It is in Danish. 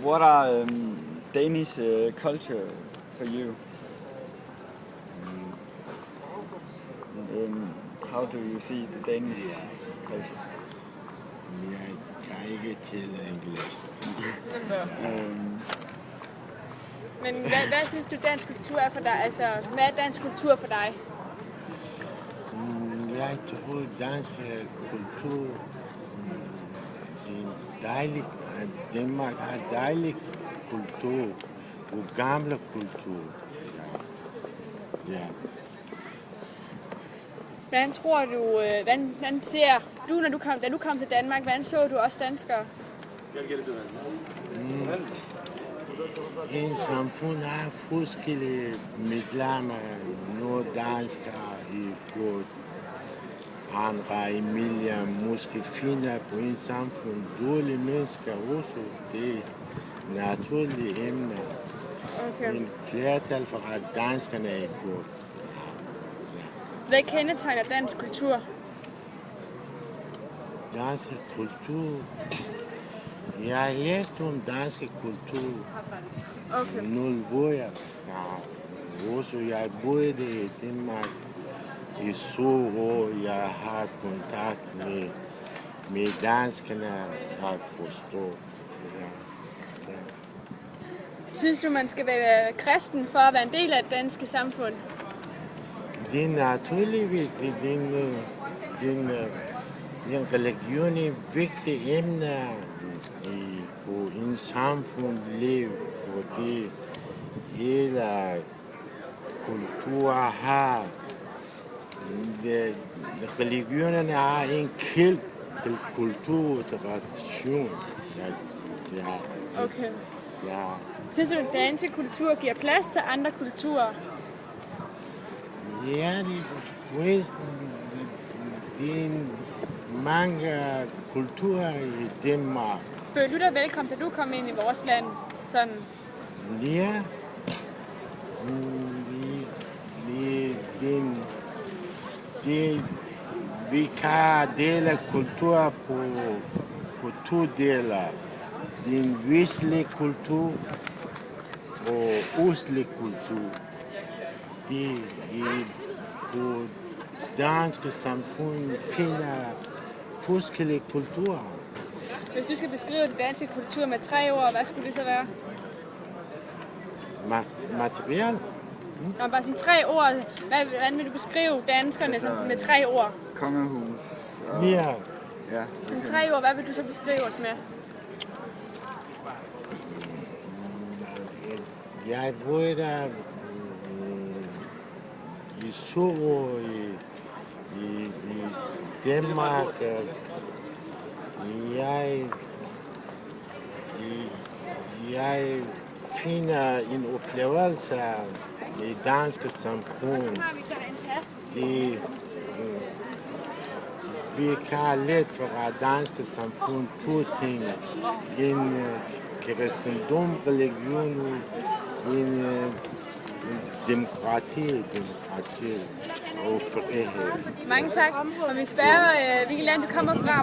What are Danish culture for you? How do you see the Danish culture? Jeg kan ikke tale engelsk. Men hvad synes du dansk kultur er for dig? Altså, hvad er dansk kultur for dig? Jeg tror, dansk kultur er dejlig. Danmark har dejlig kultur og gamle kultur. Ja. Hvordan tror du, hvordan ser du, da du kom til Danmark, hvordan så du også danskere? En samfund har forskellige medlemmer. Nogle danskere i godt, andre Emilia måske finder på en samfund dårlige mennesker også. Det er naturlige emne. Okay. En flertal for at danskerne er godt. Hvad kendetegner dansk kultur? Dansk kultur. Jeg har læst om dansk kultur. Okay. Nu hvor jeg også jeg boede i Danmark i så år. Jeg har kontakt med danskerne at forstå. Ja. Synes du, man skal være kristen for at være en del af det danske samfund? Det er naturligvis din religion er et vigtigt emne på en samfundsliv, fordi hele kultur har religionerne har en kæld til kultur og tradition. Ja. Okay. Ja. Synes du, at dansk kultur giver plads til andre kulturer? Ja, det er mange kulturer i Danmark. Følte du dig velkommen, da du kom ind i vores land? Sådan. Ja, vi kan dele kultur på to deler. Den vestlige kultur og østlig kultur. Det er på danske samfund finder forskellige kulturer. Hvis du skal beskrive den danske kultur med 3 ord, hvad skulle det så være? Materiel? Nå, bare sådan 3 ord. Hvordan vil du beskrive danskerne med 3 ord? Kongehus. Ja. Ja. Med 3 ord, hvad vil du så beskrive os med? Jeg boede der i Sorø i Danmark. Jeg finder en oplevelse i danske samfund. Vi kan let fra danske samfund 2 ting. En kristendom, religion, en demokrati og frihed. Mange tak. Og vi spørger, hvilket land du kommer fra.